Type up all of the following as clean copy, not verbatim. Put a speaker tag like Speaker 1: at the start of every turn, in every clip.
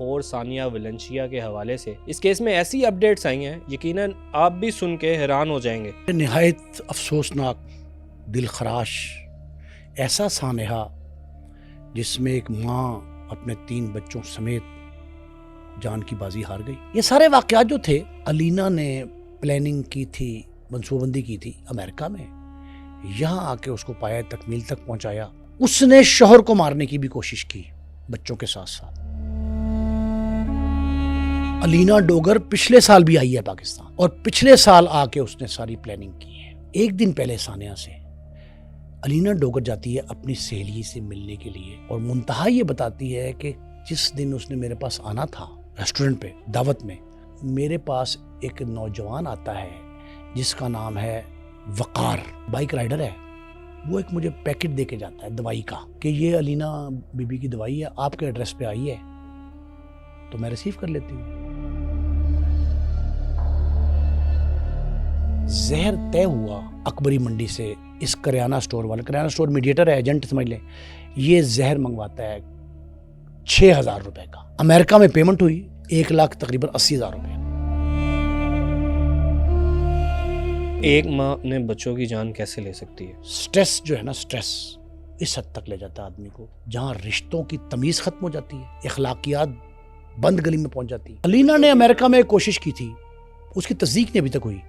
Speaker 1: لاہور ثانیہ Valencia کے حوالے سے اس کیس میں ایسی اپڈیٹس آئی ہیں یقیناً آپ بھی سن کے حیران ہو جائیں گے۔
Speaker 2: نہایت افسوسناک، دل خراش ایسا سانحہ جس میں ایک ماں اپنے 3 بچوں سمیت جان کی بازی ہار گئی۔ یہ سارے واقعات جو تھے، الینا نے پلاننگ کی تھی، منصوبہ بندی کی تھی امریکہ میں، یہاں آ کے اس کو پایا، تکمیل تک پہنچایا۔ اس نے شوہر کو مارنے کی بھی کوشش کی بچوں کے ساتھ ساتھ۔ الینا ڈوگر پچھلے سال بھی آئی ہے پاکستان، اور پچھلے سال آ کے اس نے ساری پلاننگ کی ہے۔ ایک دن پہلے ثانیہ سے الینا ڈوگر جاتی ہے اپنی سہیلی سے ملنے کے لیے، اور منتہا یہ بتاتی ہے کہ جس دن اس نے میرے پاس آنا تھا ریسٹورنٹ پہ دعوت میں، میرے پاس ایک نوجوان آتا ہے جس کا نام ہے وقار، بائک رائڈر ہے، وہ ایک مجھے پیکٹ دے کے جاتا ہے دوائی کا کہ یہ الینا بی بی کی دوائی ہے، آپ کے ایڈریس پہ آئی ہے، تو میں ریسیو کر لیتی ہوں۔ زہر طے ہوا اکبری منڈی سے، اس کریانہ سٹور والا، کریانہ سٹور میڈیٹر ہے، ایجنٹ سمجھ لیں، یہ زہر منگواتا ہے 6,000 روپے کا۔ امریکہ میں پیمنٹ ہوئی 1,00,000 تقریباً 80,000 روپے۔
Speaker 1: ایک ماں اپنے بچوں کی جان کیسے لے سکتی ہے؟
Speaker 2: سٹریس جو ہے نا، سٹریس اس حد تک لے جاتا ہے آدمی کو جہاں رشتوں کی تمیز ختم ہو جاتی ہے، اخلاقیات بند گلی میں پہنچ جاتی ہے۔ الینا نے امریکہ میں ایک کوشش کی تھی، اس کی تصدیق نہیں ابھی تک ہوئی۔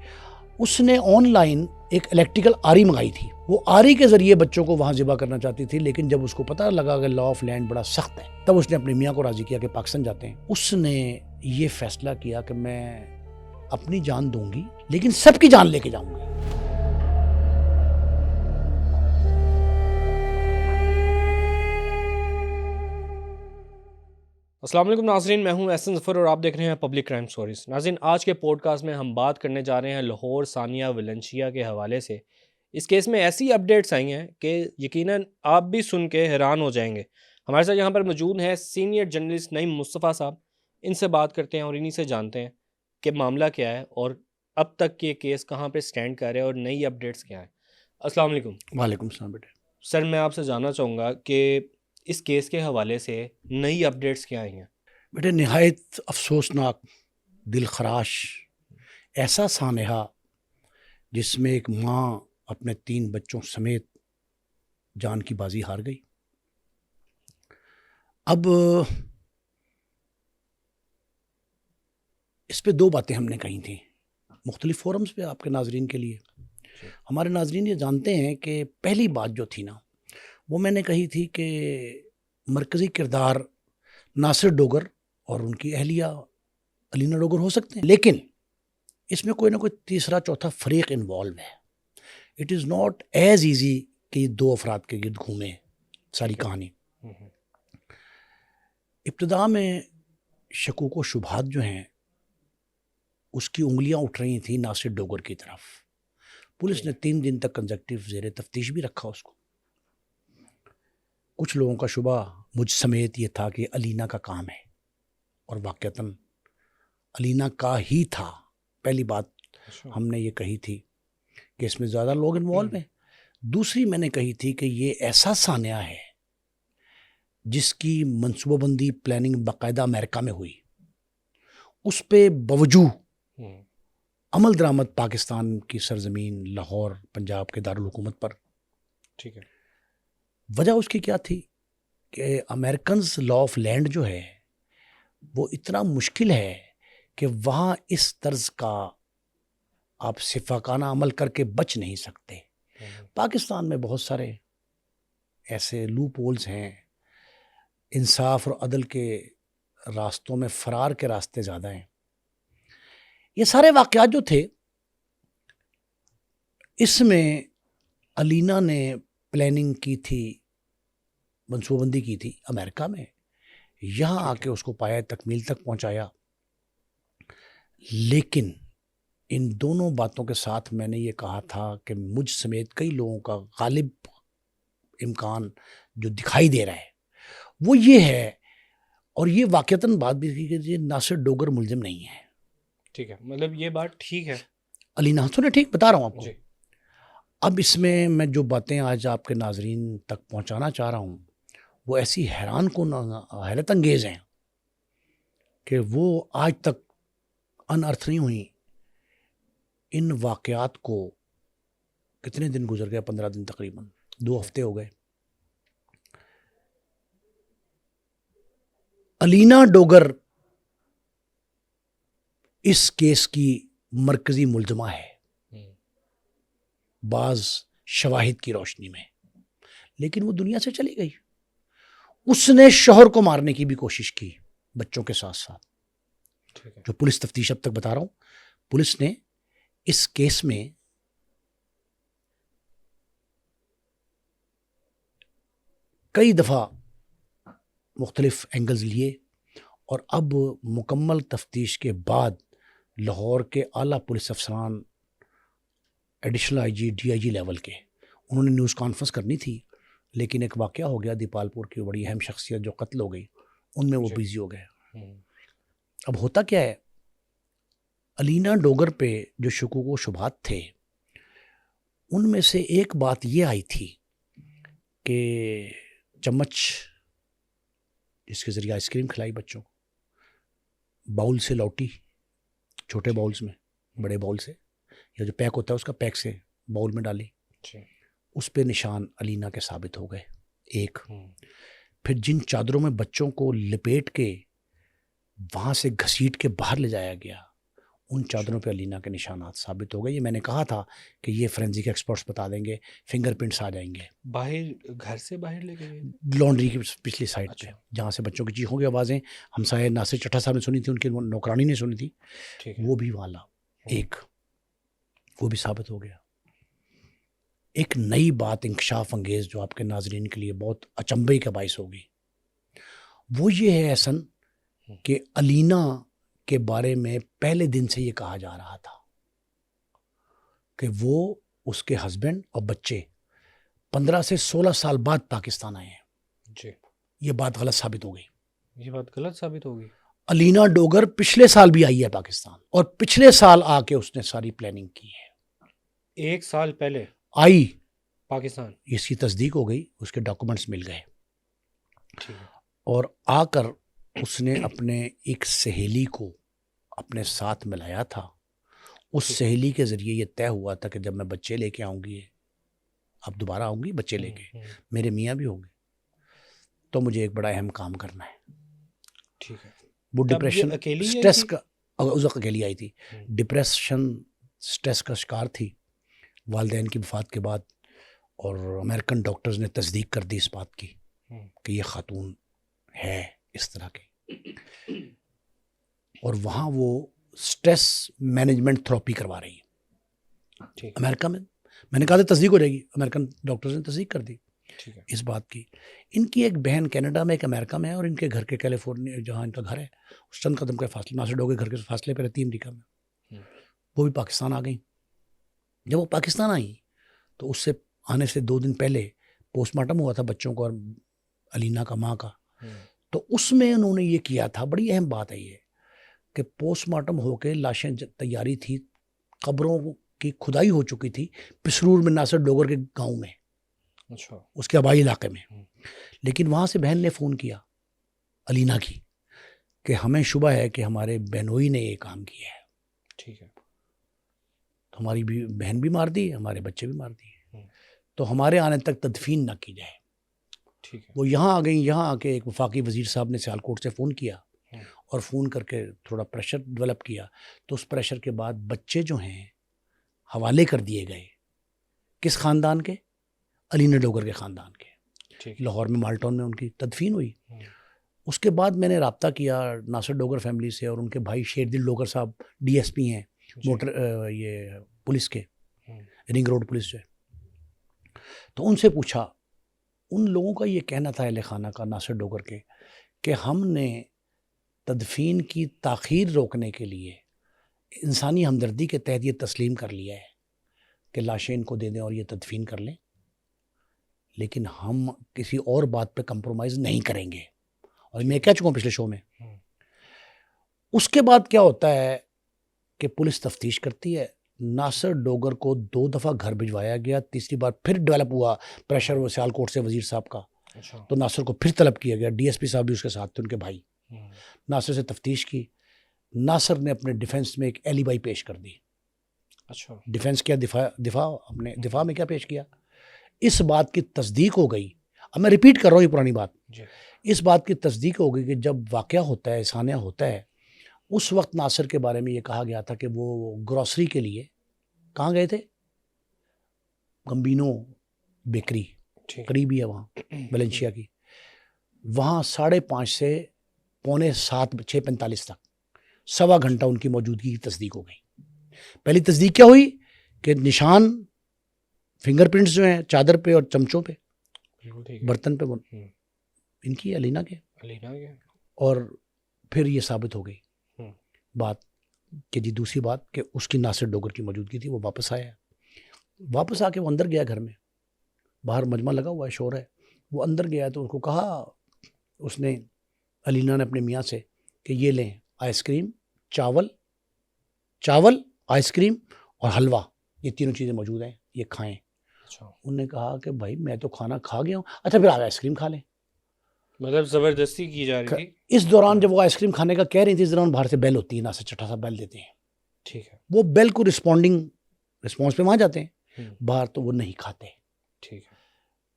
Speaker 2: اس نے آن لائن ایک الیکٹریکل آری منگائی تھی، وہ آری کے ذریعے بچوں کو وہاں ذبح کرنا چاہتی تھی، لیکن جب اس کو پتہ لگا کہ لا آف لینڈ بڑا سخت ہے، تب اس نے اپنے میاں کو راضی کیا کہ پاکستان جاتے ہیں۔ اس نے یہ فیصلہ کیا کہ میں اپنی جان دوں گی لیکن سب کی جان لے کے جاؤں گی۔
Speaker 1: السلام علیکم ناظرین، میں ہوں احسن ظفر اور آپ دیکھ رہے ہیں پبلک کرائم سٹوریز۔ ناظرین، آج کے پوڈ کاسٹ میں ہم بات کرنے جا رہے ہیں لاہور ثانیہ ویلنشیا کے حوالے سے۔ اس کیس میں ایسی اپڈیٹس آئی ہیں کہ یقیناً آپ بھی سن کے حیران ہو جائیں گے۔ ہمارے ساتھ یہاں پر موجود ہیں سینئر جرنلسٹ نعیم مصطفیٰ صاحب، ان سے بات کرتے ہیں اور انہی سے جانتے ہیں کہ معاملہ کیا ہے اور اب تک یہ کیس کہاں پہ سٹینڈ کر رہے ہیں اور نئی اپڈیٹس کیا ہیں۔ السلام علیکم۔
Speaker 2: وعلیکم السلام بیٹے۔
Speaker 1: سر، میں آپ سے جاننا چاہوں گا کہ اس کیس کے حوالے سے نئی اپڈیٹس کیا آئی ہیں؟
Speaker 2: بیٹے نہایت افسوسناک، دل خراش ایسا سانحہ جس میں ایک ماں اپنے 3 بچوں سمیت جان کی بازی ہار گئی۔ اب اس پہ 2 باتیں ہم نے کہی تھیں مختلف فورمز پہ آپ کے ناظرین کے لیے۔ ہمارے ناظرین یہ جانتے ہیں کہ پہلی بات جو تھی نا، وہ میں نے کہی تھی کہ مرکزی کردار ناصر ڈوگر اور ان کی اہلیہ الینا ڈوگر ہو سکتے ہیں، لیکن اس میں کوئی نہ کوئی تیسرا چوتھا فریق انوالو ہے۔ It is not as easy کہ یہ 2 افراد کے گرد گھومے ساری کہانی۔ ابتدا میں شکوک و شبہات جو ہیں اس کی انگلیاں اٹھ رہی تھیں ناصر ڈوگر کی طرف۔ پولیس نے 3 دن تک کنزیکٹیو زیر تفتیش بھی رکھا اس کو۔ کچھ لوگوں کا شبہ مجھ سمیت یہ تھا کہ الینا کا کام ہے، اور واقعتاً الینا کا ہی تھا۔ پہلی بات ہم نے یہ کہی تھی کہ اس میں زیادہ لوگ انوالو ہیں۔ دوسری میں نے کہی تھی کہ یہ ایسا سانحہ ہے جس کی منصوبہ بندی پلاننگ باقاعدہ امریکہ میں ہوئی، اس پہ باوجود عمل درآمد پاکستان کی سرزمین لاہور پنجاب کے دارالحکومت پر۔
Speaker 1: ٹھیک ہے۔
Speaker 2: وجہ اس کی کیا تھی کہ امریکنز لا آف لینڈ جو ہے وہ اتنا مشکل ہے کہ وہاں اس طرز کا آپ شفاقانہ عمل کر کے بچ نہیں سکتے۔ پاکستان میں بہت سارے ایسے لوپ ہولز ہیں، انصاف اور عدل کے راستوں میں فرار کے راستے زیادہ ہیں۔ یہ سارے واقعات جو تھے، اس میں الینا نے پلاننگ کی تھی، منصوبہ بندی کی تھی امریکہ میں، یہاں آ کے اس کو پایا، تکمیل تک پہنچایا۔ لیکن ان دونوں باتوں کے ساتھ میں نے یہ کہا تھا کہ مجھ سمیت کئی لوگوں کا غالب امکان جو دکھائی دے رہا ہے وہ یہ ہے، اور یہ واقعتاً بات بھی تھی کہ یہ ناصر ڈوگر ملزم نہیں ہے۔
Speaker 1: ٹھیک ہے، مطلب یہ بات ٹھیک ہے
Speaker 2: الینا سنے، ٹھیک بتا رہا ہوں آپ کو۔
Speaker 1: جی۔
Speaker 2: اب اس میں جو باتیں آج آپ کے ناظرین تک پہنچانا چاہ رہا ہوں وہ ایسی حیرت انگیز ہیں کہ وہ آج تک انرتھ نہیں ہوئی. ان واقعات کو کتنے دن گزر گئے؟ 15 دن تقریباً، 2 ہفتے ہو گئے. الینا ڈوگر اس کیس کی مرکزی ملزمہ ہے بعض شواہد کی روشنی میں، لیکن وہ دنیا سے چلی گئی. اس نے شوہر کو مارنے کی بھی کوشش کی بچوں کے ساتھ ساتھ. جو پولیس تفتیش اب تک بتا رہا ہوں، پولیس نے اس کیس میں کئی دفعہ مختلف اینگلز لیے، اور اب مکمل تفتیش کے بعد لاہور کے اعلیٰ پولیس افسران، additional I G, D I G level کے، انہوں نے نیوز کانفرنس کرنی تھی، لیکن ایک واقعہ ہو گیا دیپال پور کی بڑی اہم شخصیت جو قتل ہو گئی، ان میں وہ بزی ہو گئے. اب ہوتا کیا ہے، الینا ڈوگر پہ جو شکوک و شبہات تھے ان میں سے ایک بات یہ آئی تھی کہ چمچ جس کے ذریعے آئس کریم کھلائی بچوں کو، باؤل سے لوٹی، چھوٹے باؤلز میں، بڑے باؤل سے، یا جو پیک ہوتا ہے اس کا پیک سے باؤل میں ڈالی، اس پہ نشان الینا کے ثابت ہو گئے. ایک پھر جن چادروں میں بچوں کو لپیٹ کے وہاں سے گھسیٹ کے باہر لے جایا گیا، ان چادروں پہ الینا کے نشانات ثابت ہو گئے. یہ میں نے کہا تھا کہ یہ فورینزک ایکسپرٹس بتا دیں گے، فنگر پرنٹس آ جائیں گے.
Speaker 1: باہر گھر سے باہر لے گئے
Speaker 2: لانڈری کی پچھلی سائڈ پہ، جہاں سے بچوں کی چیخوں کی آوازیں ہمسائے ناصر چٹھا صاحب نے سنی تھی، ان کی نوکرانی نے سنی تھی، وہ بھی والا ایک وہ بھی ثابت ہو گیا. ایک نئی بات انکشاف انگیز جو آپ کے ناظرین کے لیے بہت اچنبھے کا باعث ہوگی، وہ یہ ہے احسن کہ الینا کے بارے میں پہلے دن سے یہ کہا جا رہا تھا کہ وہ، اس کے ہسبینڈ اور بچے 15 سے 16 سال بعد پاکستان آئے ہیں. یہ بات غلط ثابت ہو گئی.
Speaker 1: یہ بات غلط ثابت ہوگی.
Speaker 2: الینا ڈوگر پچھلے سال بھی آئی ہے پاکستان، اور پچھلے سال آ کے اس نے ساری پلاننگ کی ہے.
Speaker 1: 1 سال پہلے
Speaker 2: آئی
Speaker 1: پاکستان،
Speaker 2: اس کی تصدیق ہو گئی، اس کے ڈاکومنٹس مل گئے، اور آ کر اس نے اپنے ایک سہیلی کو اپنے ساتھ ملایا تھا. اس سہیلی کے ذریعے یہ طے ہوا تھا کہ جب میں بچے لے کے آؤں گی، اب دوبارہ آؤں گی بچے لے کے، میرے میاں بھی ہوں گے، تو مجھے ایک بڑا اہم کام کرنا ہے.
Speaker 1: ٹھیک ہے.
Speaker 2: وہ ڈپریشن سٹریس کا، اس وقت اکیلی آئی تھی، ڈپریشن سٹریس کا شکار تھی والدین کی وفات کے بعد، اور امریکن ڈاکٹرز نے تصدیق کر دی اس بات کی کہ یہ خاتون ہے اس طرح کی، اور وہاں وہ سٹریس مینجمنٹ تھراپی کروا رہی ہے امریکہ میں. میں نے کہا تھا تصدیق ہو جائے گی، امریکن ڈاکٹرز نے تصدیق کر دی اس بات کی. ان کی ایک بہن کینیڈا میں، ایک امریکہ میں ہے، اور ان کے گھر کے کیلیفورنیا جہاں ان کا گھر ہے اس چند قدم کے فاصلے، ناصر ڈوگر گھر کے فاصلے پہ رہتی ہے امریکہ میں. وہ بھی پاکستان آ گئیں. جب وہ پاکستان آئیں تو اس سے آنے سے 2 دن پہلے پوسٹ مارٹم ہوا تھا بچوں کو اور الینا کا، ماں کا. تو اس میں انہوں نے یہ کیا تھا، بڑی اہم بات ہے یہ، کہ پوسٹ مارٹم ہو کے لاشیں تیاری تھی، قبروں کی کھدائی ہو چکی تھی پسرور میں، ناصر ڈوگر کے گاؤں میں، اس کے آبائی علاقے میں. لیکن وہاں سے بہن نے فون کیا الینا کی کہ ہمیں شبہ ہے کہ ہمارے بہنوئی نے یہ کام کیا ہے.
Speaker 1: ٹھیک ہے.
Speaker 2: تو ہماری بھی بہن بھی مار دی، ہمارے بچے بھی مار دیے، تو ہمارے آنے تک تدفین نہ کی جائے.
Speaker 1: ٹھیک ہے.
Speaker 2: وہ یہاں آ گئیں. یہاں آ کے ایک وفاقی وزیر صاحب نے سیالکوٹ سے فون کیا، اور فون کر کے تھوڑا پریشر ڈیولپ کیا. تو اس پریشر کے بعد بچے جو ہیں حوالے کر دیے گئے. کس خاندان کے؟ الینا ڈوگر کے خاندان کے. لاہور میں مالٹون میں ان کی تدفین ہوئی. اس کے بعد میں نے رابطہ کیا ناصر ڈوگر فیملی سے، اور ان کے بھائی شیر دل ڈوگر صاحب ڈی ایس پی ہیں موٹر یہ پولیس کے، رنگ روڈ پولیس جو ہے. تو ان سے پوچھا، ان لوگوں کا یہ کہنا تھا اہل خانہ کا، ناصر ڈوگر کے، کہ ہم نے تدفین کی تاخیر روکنے کے لیے انسانی ہمدردی کے تحت یہ تسلیم کر لیا ہے کہ لاشیں ان کو دے دیں اور یہ تدفین کر لیں، لیکن ہم کسی اور بات پہ کمپرومائز نہیں کریں گے. اور میں کہہ چکا ہوں پچھلے شو میں. اس کے بعد کیا ہوتا ہے کہ پولیس تفتیش کرتی ہے. ناصر ڈوگر کو 2 دفعہ گھر بھجوایا گیا، تیسری بار پھر ڈیولپ ہوا پریشر وہ سیالکوٹ سے وزیر صاحب کا، تو ناصر کو پھر طلب کیا گیا. ڈی ایس پی صاحب بھی اس کے ساتھ تھے، ان کے بھائی. ناصر سے تفتیش کی. ناصر نے اپنے ڈیفنس میں ایک ایلیبائی پیش کر دی.
Speaker 1: اچھا
Speaker 2: ڈیفنس کیا, دفاع میں کیا پیش کیا؟ اس بات کی تصدیق ہو گئی, اب میں ریپیٹ کر رہا ہوں یہ پرانی بات, اس بات کی تصدیق ہو گئی کہ جب واقعہ ہوتا ہے, ثانیہ ہوتا ہے, اس وقت ناصر کے بارے میں یہ کہا گیا تھا کہ وہ گروسری کے لیے کہاں گئے تھے؟ گمبینو بیکری قریبی ہے وہاں ویلنشیا کی, وہاں 5:30 سے 6:45 تک 1.25 گھنٹہ ان کی موجودگی کی تصدیق ہو گئی. پہلی تصدیق کیا ہوئی کہ نشان فنگر پرنٹس جو ہیں چادر پہ اور چمچوں پہ برتن پہ ان کی علینا کے, اور پھر یہ ثابت ہو گئی بات کہ جی دوسری بات کہ اس کی ناصر ڈوگر کی موجودگی تھی. وہ واپس آیا, واپس آ کے وہ اندر گیا گھر میں, باہر مجمع لگا ہوا ہے, شور ہے, وہ اندر گیا تو اس کو کہا اس نے علینا نے اپنے میاں سے کہ یہ لیں آئس کریم, چاول آئس کریم اور حلوہ, یہ تینوں چیزیں موجود ہیں, یہ کھائیں. انہوں نے کہا کہ بھائی میں تو کھانا کھا گیا ہوں. اچھا پھر آئس کریم کھا لیں.
Speaker 1: مطلب زبردستی کی جا رہی تھی.
Speaker 2: اس دوران جب وہ آئس کریم کھانے کا کہہ رہی تھی, اس دوران باہر سے بیل ہوتی ہے, ناصر چٹھا سا بیل دیتے ہیں.
Speaker 1: ٹھیک ہے,
Speaker 2: وہ بیل کو رسپانس پہ وہاں جاتے ہیں, باہر تو وہ نہیں کھاتے.
Speaker 1: ٹھیک ہے,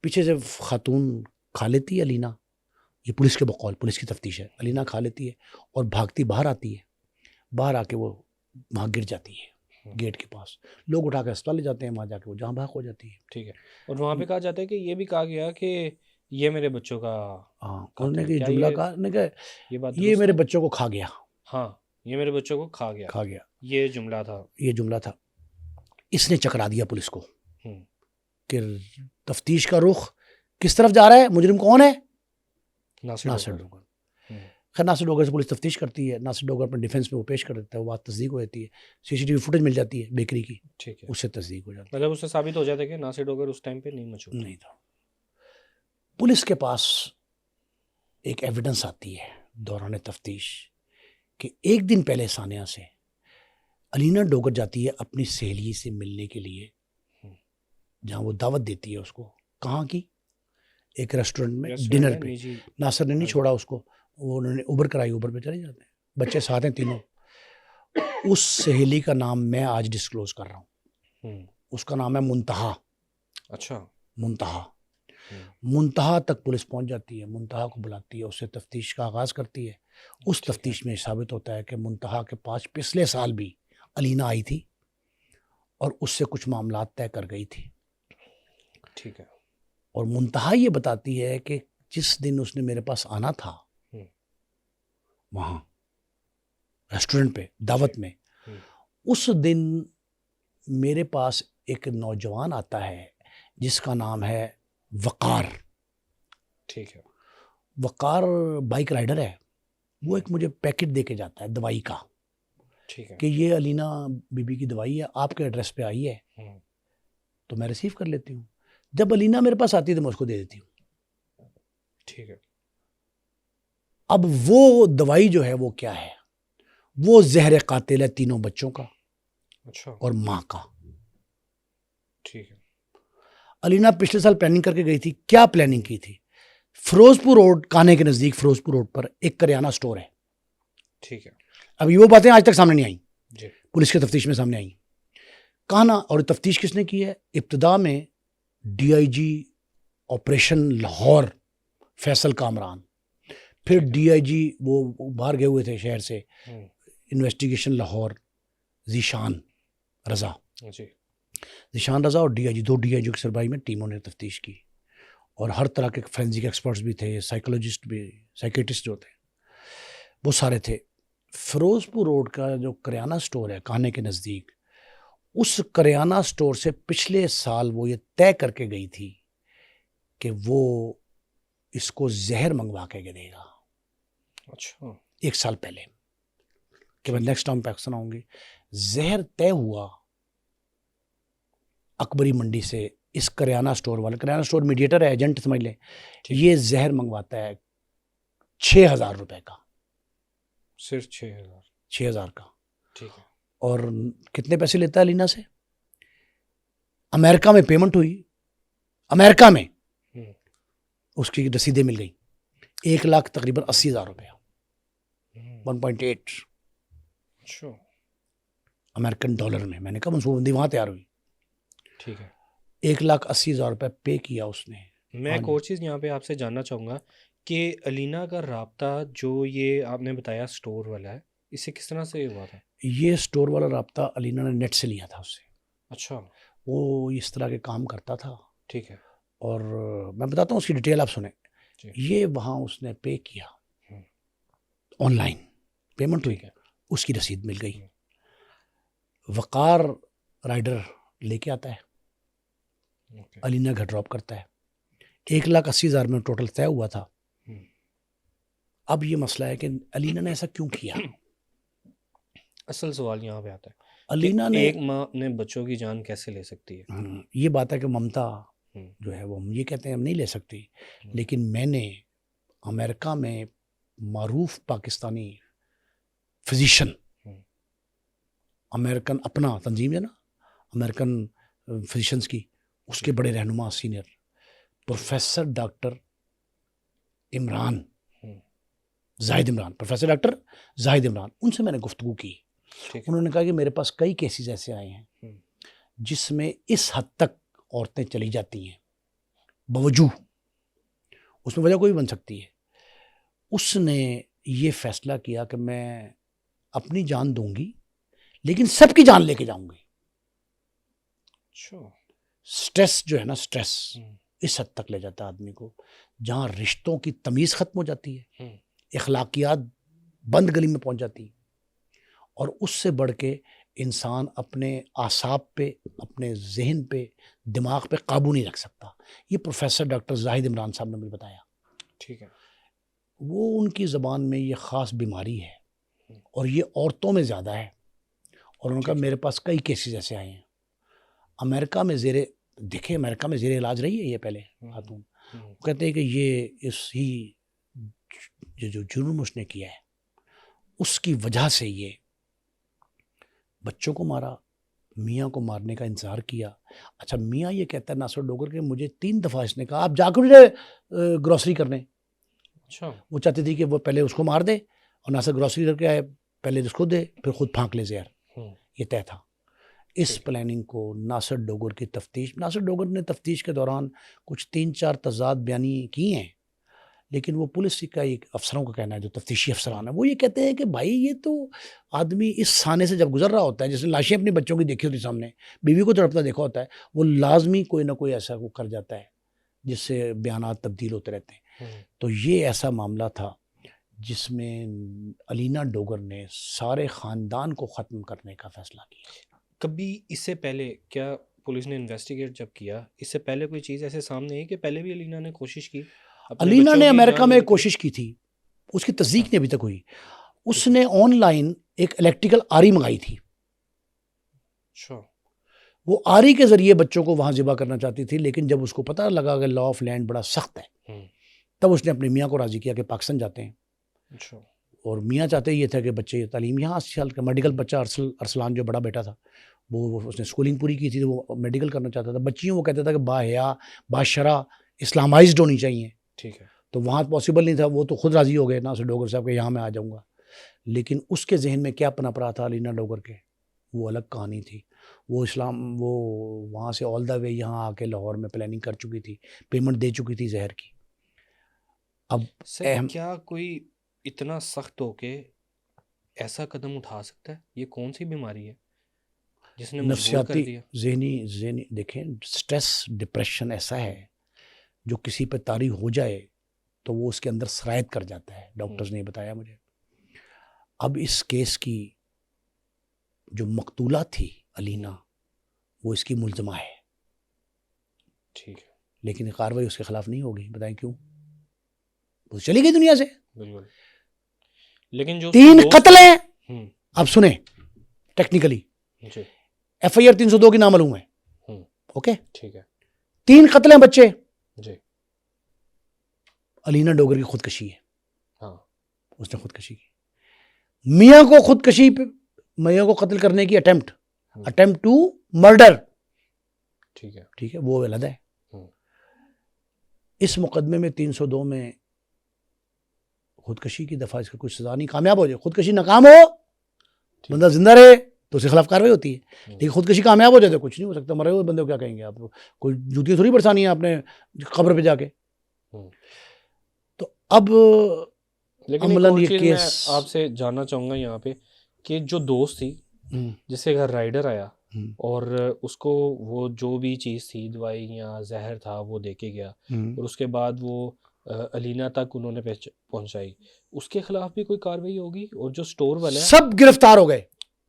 Speaker 2: پیچھے سے خاتون کھا لیتی ہے علینا, یہ پولیس کے بقول, پولیس کی تفتیش ہے, علینا کھا لیتی ہے اور بھاگتی باہر آتی ہے. باہر آ کے وہ وہاں گر جاتی ہے گیٹ کے پاس, لوگ اٹھا کے اسپتال لے جاتے ہیں, وہاں جا کے وہ جہاں بھاگ ہو جاتی ہے.
Speaker 1: ٹھیک ہے, اور وہاں پہ کہا جاتا ہے کہ یہ بھی کہا گیا کہ یہ میرے بچوں کا,
Speaker 2: ہاں انہوں نے کہ جملہ کہا, نے کہا
Speaker 1: یہ بات
Speaker 2: یہ میرے بچوں کو کھا گیا.
Speaker 1: ہاں, یہ میرے بچوں کو کھا گیا, یہ جملہ تھا.
Speaker 2: اس نے چکرا دیا پولیس کو کہ تفتیش کا رخ کس طرف جا رہا ہے, مجرم کون ہے؟ ناصر ڈوگر. خیر ناصر ڈوگر سے پولیس تفتیش کرتی ہے, ناصر ڈوگر اپنے ڈیفنس میں وہ پیش کر دیتا ہے, وہ بات تصدیق ہو جاتی ہے, CCTV فوٹیج مل جاتی ہے بیکری کی,
Speaker 1: ٹھیک ہے,
Speaker 2: اس سے تصدیق ہو جاتی ہے.
Speaker 1: مطلب اس سے ثابت ہو جاتا ہے کہ ناصر ڈوگر اس ٹائم پہ نہیں
Speaker 2: تھا. پولیس کے پاس ایک ایویڈنس آتی ہے دوران تفتیش کہ ایک دن پہلے ثانیہ سے علینا ڈوگر جاتی ہے اپنی سہیلی سے ملنے کے لیے, جہاں وہ دعوت دیتی ہے اس کو, کہاں کی, ایک ریسٹورنٹ میں ڈنر پہ. ناصر نے نہیں چھوڑا اس کو, وہ انہوں نے اوبر کرائی, اوبر پہ چلے جاتے ہیں, بچے ساتھ ہیں تینوں. اس سہیلی کا نام میں آج ڈسکلوز کر رہا ہوں, اس کا نام ہے منتہا.
Speaker 1: اچھا,
Speaker 2: منتہا تک پولیس پہنچ جاتی ہے, منتہا کو بلاتی ہے, اس سے تفتیش کا آغاز کرتی ہے. اس تفتیش میں ثابت ہوتا ہے کہ منتہا کے پاس پچھلے سال بھی علینا آئی تھی اور اس سے کچھ معاملات طے کر گئی تھی.
Speaker 1: ٹھیک ہے,
Speaker 2: اور منتہا یہ بتاتی ہے کہ جس دن اس نے میرے پاس آنا تھا وہاں ریسٹورنٹ پہ دعوت میں, اس دن میرے پاس ایک نوجوان آتا ہے جس کا نام ہے وقار.
Speaker 1: ٹھیک ہے,
Speaker 2: وقار بائک رائڈر ہے, وہ ایک مجھے پیکٹ دے کے جاتا ہے دوائی کا,
Speaker 1: ٹھیک ہے,
Speaker 2: کہ یہ علینا بی بی کی دوائی ہے, آپ کے ایڈریس پہ آئی ہے, تو میں ریسیو کر لیتی ہوں. جب علینا میرے پاس آتی ہے تو میں اس کو دے دیتی ہوں.
Speaker 1: ٹھیک ہے.
Speaker 2: اب وہ دوائی جو ہے وہ کیا ہے, وہ زہر قاتل ہے تینوں بچوں کا اور ماں کا.
Speaker 1: ٹھیک ہے.
Speaker 2: علینا پچھلے سال پلاننگ کر کے گئی تھی. کیا پلاننگ کی تھی؟ فیروز پور روڈ, کانے کے نزدیک فیروز پور روڈ پر ایک کریانہ سٹور ہے.
Speaker 1: ٹھیک ہے.
Speaker 2: اب یہ وہ باتیں آج تک سامنے نہیں آئیں,
Speaker 1: جی,
Speaker 2: پولیس کی تفتیش میں سامنے آئیں. کہنا, اور تفتیش کس نے کی ہے؟ ابتدا میں DIG آپریشن لاہور فیصل کامران, پھر DIG وہ باہر گئے ہوئے تھے شہر سے, انویسٹیگیشن لاہور ذیشان رضا. ذیشان رضا اور DIG, 2 DIG کی سربراہی میں ٹیموں نے تفتیش کی, اور ہر طرح کے فورینزک ایکسپرٹس بھی تھے, سائیکولوجسٹ بھی, سائیکیٹسٹ جو تھے وہ سارے تھے. فیروز پور روڈ کا جو کریانہ سٹور ہے کانے کے نزدیک, اس کریانہ سٹور سے پچھلے سال وہ یہ طے کر کے گئی تھی کہ وہ اس کو زہر منگوا کے دے گا.
Speaker 1: اچھا,
Speaker 2: 1 سال پہلے کہ میں نیکسٹ ٹائم پاکستان آؤں گی. زہر طے ہوا اکبری منڈی سے, اس کریانہ سٹور والا, کریانہ سٹور میڈیٹر ہے, ایجنٹ سمجھ لیں, یہ زہر منگواتا ہے 6,000 روپے کا,
Speaker 1: صرف
Speaker 2: 6,000 کا.
Speaker 1: ٹھیک ہے.
Speaker 2: اور کتنے پیسے لیتا ہے علینا سے؟ امریکہ میں پیمنٹ ہوئی, امریکہ میں اس کی رسیدیں مل گئی, 1 لاکھ تقریباً 80,000 روپیہ. 1.8
Speaker 1: اچھا
Speaker 2: امریکن ڈالر میں. میں نے کہا منصوبہ بندی وہاں تیار ہوئی.
Speaker 1: ٹھیک ہے.
Speaker 2: 1,80,000 روپے پے کیا اس نے.
Speaker 1: میں ایک اور چیز یہاں پہ آپ سے جاننا چاہوں گا کہ علینا کا رابطہ جو یہ آپ نے بتایا سٹور والا ہے، اس سے کس طرح سے ہوا تھا؟
Speaker 2: یہ سٹور والا رابطہ علینا نے نیٹ سے لیا تھا اس سے.
Speaker 1: اچھا.
Speaker 2: وہ اس طرح کے کام کرتا تھا.
Speaker 1: ٹھیک ہے.
Speaker 2: اور میں بتاتا ہوں اس کی ڈیٹیل آپ سنیں.
Speaker 1: جی.
Speaker 2: یہ وہاں اس نے پے کیا، آن لائن پیمنٹ ہوئی،
Speaker 1: ٹھیک ہے.
Speaker 2: اس کی رسید مل گئی. وقار رائڈر لے کے آتا ہے،
Speaker 1: اوکے.
Speaker 2: علینا گھر ڈراپ کرتا ہے. 1,80,000 میں ٹوٹل طے ہوا تھا. اب یہ مسئلہ ہے کہ علینا نے ایسا کیوں کیا.
Speaker 1: اصل سوال یہاں پہ آتا ہے
Speaker 2: علینا
Speaker 1: کہ
Speaker 2: نے
Speaker 1: ایک ماں اپنے بچوں کی جان کیسے لے سکتی ہے؟
Speaker 2: یہ بات ہے کہ ممتا جو ہے وہ یہ کہتے ہیں ہم نہیں لے سکتی، لیکن میں نے امریکہ میں معروف پاکستانی فزیشین، امریکن اپنا تنظیم ہے نا امریکن فزیشنز کی، اس کے بڑے رہنما سینئر پروفیسر ڈاکٹر عمران زاہد عمران، پروفیسر ڈاکٹر زاہد عمران، ان سے میں نے گفتگو کی. انہوں نے کہا کہ میرے پاس کئی کیسز ایسے آئے ہیں جس میں اس حد تک عورتیں چلی جاتی ہیں بوجوہ، اس میں وجہ کوئی بن سکتی ہے. اس نے یہ فیصلہ کیا کہ میں اپنی جان دوں گی لیکن سب کی جان لے کے جاؤں گی. سٹریس جو ہے نا، سٹریس اس حد تک لے جاتا ہے آدمی کو جہاں رشتوں کی تمیز ختم ہو جاتی ہے، اخلاقیات بند گلی میں پہنچ جاتی، اور اس سے بڑھ کے انسان اپنے اعصاب پہ، اپنے ذہن پہ، دماغ پہ قابو نہیں رکھ سکتا. یہ پروفیسر ڈاکٹر زاہد عمران صاحب نے مجھے بتایا.
Speaker 1: ٹھیک ہے.
Speaker 2: وہ ان کی زبان میں یہ خاص بیماری ہے اور یہ عورتوں میں زیادہ ہے. اور ان کا میرے پاس کئی کیسز ایسے آئے ہیں. امریکہ میں دیکھیں امریکہ میں زیر علاج رہی ہے یہ پہلے خاتون. وہ کہتے ہیں کہ یہ جو جرم اس نے کیا ہے اس کی وجہ سے یہ بچوں کو مارا، میاں کو مارنے کا انتظار کیا. اچھا میاں یہ کہتا ہے ناصر ڈوگر کہ مجھے 3 دفعہ اس نے کہا آپ جا کر گروسری کرنے.
Speaker 1: اچھا.
Speaker 2: وہ چاہتی تھی کہ وہ پہلے اس کو مار دے اور ناصر گروسری کر کے آئے، پہلے اس کو دے پھر خود پھانک لے زہر. یہ طے تھا. اس پلاننگ کو ناصر ڈوگر کی تفتیش، ناصر ڈوگر نے تفتیش کے دوران کچھ 3-4 تضاد بیانی کی ہیں، لیکن وہ پولیس کا ایک افسروں کا کہنا ہے جو تفتیشی افسران ہیں، وہ یہ کہتے ہیں کہ بھائی یہ تو آدمی اس سانے سے جب گزر رہا ہوتا ہے، جس نے لاشیں اپنے بچوں کی دیکھی ہوتی سامنے، بیوی کو تڑپتا دیکھا ہوتا ہے، وہ لازمی کوئی نہ کوئی ایسا وہ کر جاتا ہے جس سے بیانات تبدیل ہوتے رہتے ہیں. تو یہ ایسا معاملہ تھا جس میں علینا ڈوگر نے سارے خاندان کو ختم کرنے کا فیصلہ کیا.
Speaker 1: کبھی اس سے پہلے کیا پولیس نے انویسٹیگیٹ جب کیا، اس سے پہلے کوئی چیز ایسے سامنے ہے کہ پہلے بھی علینا نے کوشش کی؟
Speaker 2: علینا نے امریکہ میں کوشش کی تھی، اس کی تصدیق نہیں ابھی تک ہوئی. اس نے آن لائن ایک الیکٹریکل آری منگائی تھی. وہ آری کے ذریعے بچوں کو وہاں ذبح کرنا چاہتی تھی، لیکن جب اس کو پتہ لگا کہ لا آف لینڈ بڑا سخت ہے، تب اس نے اپنے میاں کو راضی کیا کہ پاکستان جاتے ہیں. اور میاں چاہتے یہ تھا کہ بچے تعلیم یہاں 80 سال کا میڈیکل بچہ ارسلان جو بڑا بیٹا تھا وہ اس نے اسکولنگ پوری کی تھی، تو وہ میڈیکل کرنا چاہتا تھا. بچیوں وہ کہتا تھا کہ با حیا با شرع اسلامائزڈ ہونی چاہیے.
Speaker 1: ٹھیک ہے.
Speaker 2: تو وہاں پاسبل نہیں تھا. وہ تو خود راضی ہو گئے ناصر ڈوگر صاحب کہ یہاں میں آ جاؤں گا، لیکن اس کے ذہن میں کیا پنپ رہا تھا علینا ڈوگر کے، وہ الگ کہانی تھی. وہ وہاں سے آل دا وے یہاں آ کے لاہور میں پلاننگ کر چکی تھی، پیمنٹ دے چکی تھی زہر کی. اب
Speaker 1: کیا کوئی اتنا سخت ہو کے ایسا قدم اٹھا سکتا ہے؟ یہ کون سی بیماری ہے جس نے مجبور کر دیا؟
Speaker 2: ذہنی دیکھیں سٹریس ڈپریشن ایسا ہے جو کسی پہ طاری ہو جائے تو وہ اس کے اندر سرایت کر جاتا ہے. ڈاکٹرز نے بتایا مجھے. اب اس کیس کی جو مقتولہ تھی علینا وہ اس کی ملزمہ ہے.
Speaker 1: ٹھیک ہے.
Speaker 2: لیکن کارروائی اس کے خلاف نہیں ہوگی. بتائیں کیوں؟ وہ چلی گئی دنیا سے.
Speaker 1: بالکل. لیکن جو
Speaker 2: 3 قتل ہیں. اب سنیں ٹیکنیکلی FIR 302 کی نامعلوم ہے. اوکے ٹھیک ہے. 3 قتل ہیں بچے.
Speaker 1: جی.
Speaker 2: علینا ڈوگر کی خودکشی ہے.
Speaker 1: ہاں
Speaker 2: اس نے خودکشی کی. میاں کو قتل کرنے کی اٹیمپٹ ٹو مرڈر. ٹھیک ہے وہ علیحدہ ہے. اس مقدمے میں 302 میں خودکشی کی دفعہ اس کا کچھ سزا نہیں، کامیاب ہو جائے، خودکشی ناکام ہو بندہ زندہ رہے تو اس کے خلاف کاروائی ہوتی ہے، لیکن خودکشی کامیاب ہو جائے تو کچھ نہیں ہو سکتا، مرے ہوئے بندے کو کیا کہیں گے آپ، کوئی جوتی تھوڑی برسانی ہے آپ نے قبر پہ جا کے. تو اب
Speaker 1: لیکن ایک اور چیز میں آپ سے جاننا چاہوں گا یہاں پہ کہ جو دوست تھی جس کے گھر رائڈر آیا اور اس کو وہ جو بھی چیز تھی دوائی یا زہر تھا وہ دے کے گیا اور اس کے بعد وہ علینا تک انہوں نے پہنچائی، اس کے خلاف بھی کوئی کاروائی ہوگی؟ اور جو سٹور والا ہے
Speaker 2: سب گرفتار ہو گئے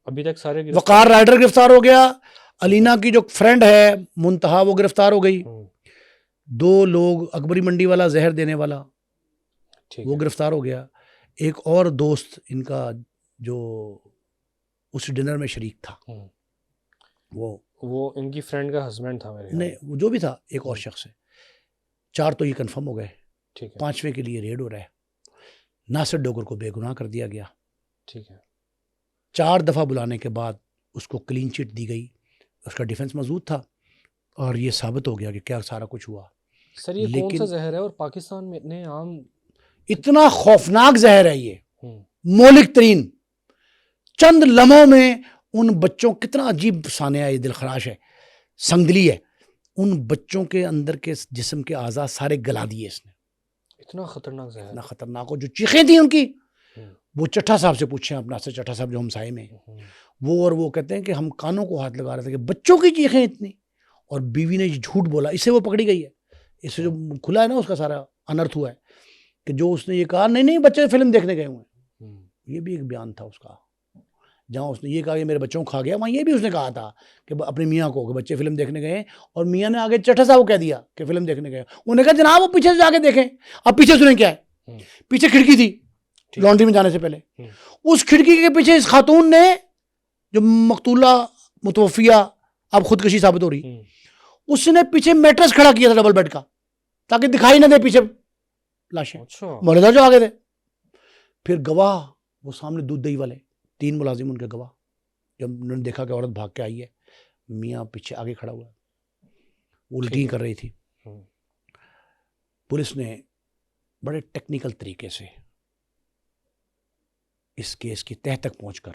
Speaker 1: ابھی تک سارے
Speaker 2: وقار رائڈر گرفتار ہو گیا، علینا کی جو فرینڈ ہے منتہا وہ گرفتار ہو گئی، 2 لوگ اکبری منڈی والا زہر دینے والا وہ گرفتار ہو گیا، ایک اور دوست ان کا جو اس ڈنر میں شریک تھا
Speaker 1: وہ ان کی فرینڈ کا ہسبینڈ تھا میرے
Speaker 2: نہیں، وہ جو بھی تھا ایک اور شخص ہے. 4 تو یہ کنفرم ہو گئے، 5ویں کے لیے ریڈ ہو رہا ہے. ناصر ڈوگر کو بے گناہ کر دیا گیا،
Speaker 1: ٹھیک ہے.
Speaker 2: 4 دفعہ بلانے کے بعد اس کو کلین چٹ دی گئی، اس کا ڈیفنس موجود تھا اور یہ ثابت ہو گیا کہ کیا سارا کچھ ہوا.
Speaker 1: سر یہ کون سا زہر ہے اور پاکستان میں اتنے عام
Speaker 2: اتنا خوفناک زہر ہے، یہ مہلک ترین، چند لمحوں میں ان بچوں، کتنا عجیب سانحہ ہے، یہ دل خراش ہے، سنگدلی ہے، ان بچوں کے اندر کے جسم کے اعضاء سارے گلا دیے اس نے.
Speaker 1: اتنا خطرناک زہر،
Speaker 2: اتنا خطرناک ہو، جو چیخیں تھیں ان کی وہ چٹھا صاحب سے پوچھیں، اپنا سے چٹھا صاحب جو ہمسائے میں وہ، اور وہ کہتے ہیں کہ ہم کانوں کو ہاتھ لگا رہے تھے کہ بچوں کی چیخیں اتنی، اور بیوی نے یہ جھوٹ بولا، اس سے وہ پکڑی گئی ہے، اس سے جو کھلا ہے نا اس کا سارا انرتھ ہوا ہے کہ جو اس نے یہ کہا نہیں نہیں بچے فلم دیکھنے گئے ہوئے ہیں، یہ بھی ایک بیان تھا اس کا، جہاں اس نے یہ کہا کہ میرے بچوں کو کھا گیا، وہاں یہ بھی اس نے کہا تھا کہ اپنے میاں کو کہ بچے فلم دیکھنے گئے، اور میاں نے آگے چٹھا صاحب کو کہہ دیا کہ فلم دیکھنے گئے، انہوں نے کہا جناب وہ پیچھے سے جا کے دیکھیں. اب پیچھے سنیں کیا ہے، پیچھے کھڑکی تھی لانڈری میں جانے سے پہلے، اس کھڑکی کے پیچھے اس خاتون نے جو مقتولہ متوفیہ اب خودکشی ثابت ہو رہی، اس نے پیچھے میٹرس کھڑا کیا تھا ڈبل بیڈ کا تاکہ دکھائی نہ دے پیچھے لاشیں، مولیدہ جو آگے تھے. پھر گواہ وہ سامنے دودھ دہی والے 3 ملازم ان کے گواہ، جب انہوں نے دیکھا کہ عورت بھاگ کے آئی ہے، میاں پیچھے آگے کھڑا ہوا ہے، الٹی کر رہی تھی. پولیس نے بڑے ٹیکنیکل طریقے سے اس کیس کی تہہ تک پہنچ کر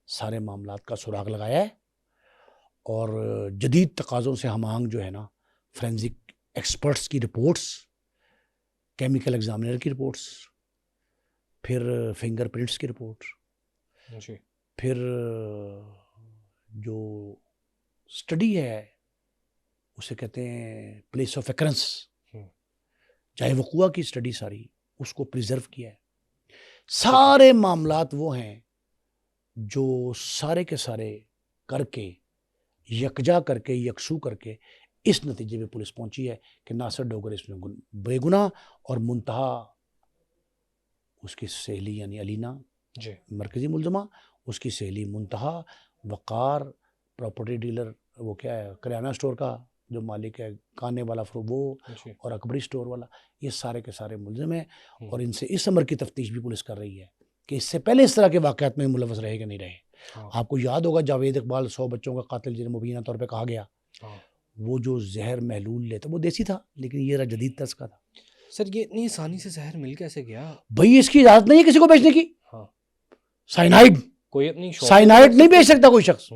Speaker 2: سارے معاملات کا سراغ لگایا ہے، اور جدید تقاضوں سے ہم آہنگ جو ہے نا، فورینزک ایکسپرٹس کی رپورٹس، کیمیکل ایگزامینر کی رپورٹس، پھر فنگر پرنٹس کی رپورٹ، پھر جو سٹڈی ہے اسے کہتے ہیں پلیس آف ایکرنس، جائے وقوع کی سٹڈی، ساری اس کو پریزرو کیا ہے. سارے معاملات وہ ہیں جو سارے کے سارے کر کے یکجا کر کے یکسو کر کے اس نتیجے میں پولیس پہنچی ہے کہ ناصر ڈوگر اس میں بے گناہ، اور منتہا اس کی سہیلی یعنی علینا مرکزی ملزمہ، اس کی سہیلی منتہا، وقار پراپرٹی ڈیلر، وہ کیا ہے کریانہ سٹور کا جو مالک ہے، کانے والا وہ، اور اکبری سٹور والا، یہ سارے کے سارے ملزم ہیں. اور ان سے اس امر کی تفتیش بھی پولیس کر رہی ہے کہ اس سے پہلے اس طرح کے واقعات میں ملوث رہے کہ نہیں رہے. آپ کو یاد ہوگا جاوید اقبال 100 بچوں کا قاتل جنہیں مبینہ طور پہ کہا گیا، وہ جو زہر محلول لیتا وہ دیسی تھا، لیکن یہ رہا جدید طرز کا تھا.
Speaker 1: سر یہ اتنی آسانی سے زہر مل کیسے گیا
Speaker 2: بھائی؟ اس کی اجازت نہیں ہے کسی کو بیچنے کی. سائنائڈ،
Speaker 1: کوئی اپنی
Speaker 2: سائنائڈ نہیں بیچ سکتا کوئی شخص.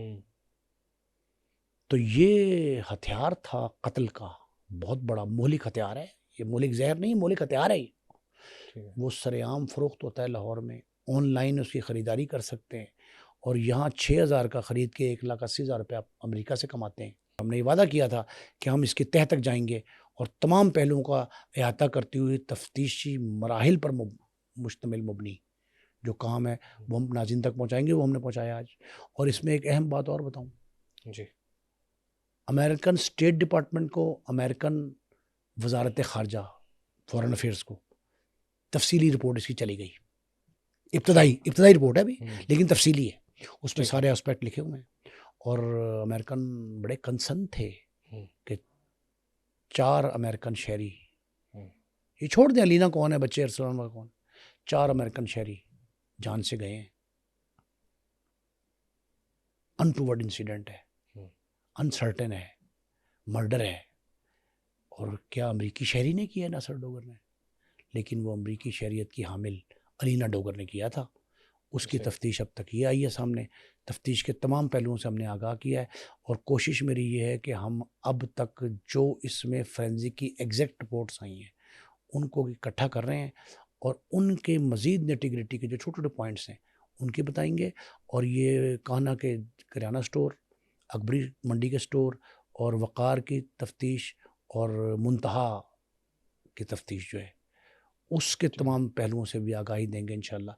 Speaker 2: تو یہ ہتھیار تھا قتل کا، بہت بڑا مہلک ہتھیار ہے یہ، مہلک زہر نہیں، مہلک ہتھیار ہے. وہ سر عام فروخت ہوتا ہے لاہور میں، آن لائن اس کی خریداری کر سکتے ہیں، اور یہاں 6,000 کا خرید کے 1,80,000 روپے امریکہ سے کماتے ہیں. ہم نے یہ وعدہ کیا تھا کہ ہم اس کی تہہ تک جائیں گے اور تمام پہلوؤں کا احاطہ کرتی ہوئی تفتیشی مراحل پر مشتمل مبنی جو کام ہے وہ ہم ناظرین تک پہنچائیں گے. وہ ہم نے پہنچایا آج. اور اس میں ایک اہم بات اور بتاؤں، امریکن اسٹیٹ ڈپارٹمنٹ کو، امریکن وزارت خارجہ فورن افیئرس کو تفصیلی رپورٹ اس کی چلی گئی. ابتدائی رپورٹ ہے ابھی، لیکن تفصیلی ہے، اس میں سارے اسپیکٹ لکھے ہوئے ہیں. اور امریکن بڑے کنسرن تھے کہ 4 امریکن شہری، یہ چھوڑ دیں علینا کون ہے، بچے ارسلان کا کون، 4 امریکن شہری جان سے گئے ہیں. انٹروورڈ انسیڈنٹ ہے، انسرٹن ہے، مرڈر ہے. اور کیا امریکی شہری نے کیا ہے ناصر ڈوگر نے؟ لیکن وہ امریکی شہریت کی حامل علینا ڈوگر نے کیا تھا. اس کی تفتیش اب تک یہ آئی ہے سامنے. تفتیش کے تمام پہلوؤں سے ہم نے آگاہ کیا ہے اور کوشش میری یہ ہے کہ ہم اب تک جو اس میں فورینزک کی ایگزیکٹ رپورٹس آئی ہیں ان کو اکٹھا کر رہے ہیں اور ان کے مزید نیٹی-گریٹی کے جو چھوٹے چھوٹے پوائنٹس ہیں ان کے بتائیں گے. اور یہ کانا کے کریانہ سٹور، اکبری منڈی کے سٹور اور وقار کی تفتیش اور منتہا کی تفتیش جو ہے اس کے تمام پہلوؤں سے بھی آگاہی دیں گے انشاءاللہ.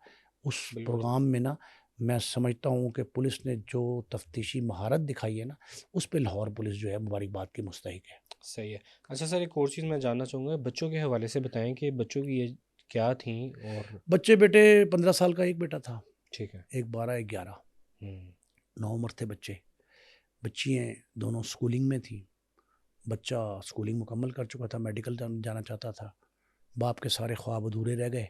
Speaker 2: اس پروگرام میں نا میں سمجھتا ہوں کہ پولیس نے جو تفتیشی مہارت دکھائی ہے نا اس پہ لاہور پولیس جو ہے مبارکباد کی مستحق ہے.
Speaker 1: صحیح ہے. اچھا سر، ایک اور چیز میں جاننا چاہوں گا، بچوں کے حوالے سے بتائیں کہ بچوں کی یہ کیا تھیں. اور
Speaker 2: بچے بیٹے 15 سال کا ایک بیٹا تھا،
Speaker 1: ٹھیک ہے،
Speaker 2: ایک 12 ایک 11، 9 عمر تھے بچے. بچیاں دونوں سکولنگ میں تھیں. بچہ سکولنگ مکمل کر چکا تھا، میڈیکل جانا چاہتا تھا. باپ کے سارے خواب ادھورے رہ گئے.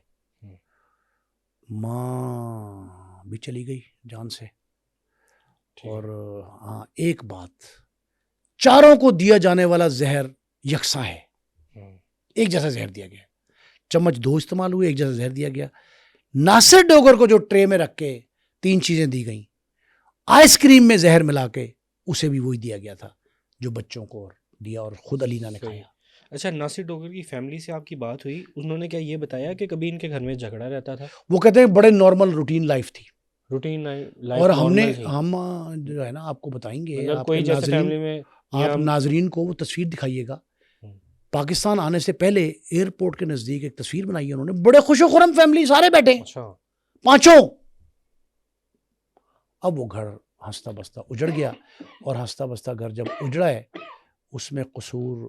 Speaker 2: ماں بھی چلی گئی جان سے. اور ہاں ایک بات، چاروں کو دیا جانے والا زہر یکساں ہے، ایک جیسا زہر دیا گیا. چمچ 2 استعمال ہوئے، ایک جیسا زہر دیا گیا. ناصر ڈوگر کو جو ٹرے میں رکھ کے 3 چیزیں دی گئیں، آئس کریم میں زہر ملا کے اسے بھی وہی دیا گیا تھا جو بچوں کو دیا اور خود علینا نے کھایا.
Speaker 1: اچھا، ناصر ڈوگر کی فیملی سے آپ کی بات ہوئی، انہوں نے کیا یہ بتایا کہ کبھی ان کے گھر میں جھگڑا رہتا تھا؟
Speaker 2: وہ کہتے ہیں بڑے نارمل روٹین لائف تھی.
Speaker 1: روٹین
Speaker 2: اور
Speaker 1: لائف
Speaker 2: ہم جو ہے نا آپ کو بتائیں گے،
Speaker 1: مطلب
Speaker 2: آپ
Speaker 1: کوئی
Speaker 2: کے
Speaker 1: جیسے فیملی میں
Speaker 2: آپ ناظرین کو وہ تصویر دکھائیے گا. پاکستان آنے سے پہلے ایئرپورٹ کے نزدیک ایک تصویر بنائی ہے انہوں نے، بڑے خوش و خرم فیملی، سارے بیٹھے پانچوں. اب وہ گھر ہنستا بستا اجڑ گیا. اور ہنستا بستا گھر جب اجڑا ہے اس میں قصور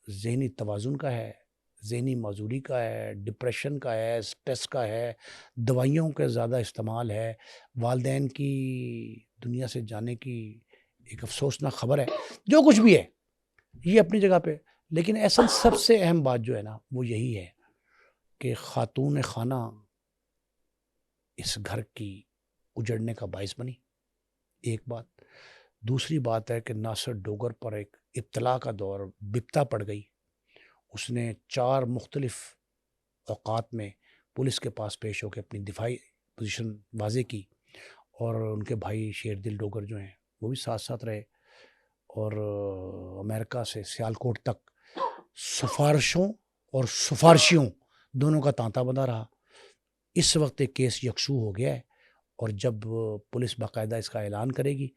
Speaker 2: ذہنی توازن کا ہے، ذہنی معذوری کا ہے، ڈپریشن کا ہے، سٹریس کا ہے، دوائیوں کا زیادہ استعمال ہے، والدین کی دنیا سے جانے کی ایک افسوسناک خبر ہے. جو کچھ بھی ہے یہ اپنی جگہ پہ، لیکن اصل سب سے اہم بات جو ہے نا وہ یہی ہے کہ خاتون خانہ اس گھر کی اجڑنے کا باعث بنی. ایک بات. دوسری بات ہے کہ ناصر ڈوگر پر ایک ابتلا کا دور بپتا پڑ گئی. اس نے 4 مختلف اوقات میں پولیس کے پاس پیش ہو کے اپنی دفاعی پوزیشن واضح کی. اور ان کے بھائی شیر دل ڈوگر جو ہیں وہ بھی ساتھ ساتھ رہے. اور امریکہ سے سیالکوٹ تک سفارشوں اور سفارشیوں دونوں کا تانتا بنا رہا. اس وقت ایک کیس یکسو ہو گیا ہے اور جب پولیس باقاعدہ اس کا اعلان کرے گی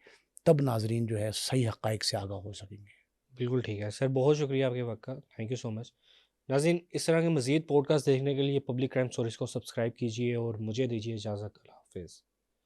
Speaker 2: تب ناظرین جو ہے صحیح حقائق سے آگاہ ہو سکیں گے.
Speaker 1: بالکل ٹھیک ہے سر، بہت شکریہ آپ کے وقت کا، تھینک یو سو مچ. ناظرین، اس طرح کے مزید پوڈ کاسٹ دیکھنے کے لیے پبلک کرائم سٹوریز کو سبسکرائب کیجیے اور مجھے دیجیے اجازت. اللہ حافظ.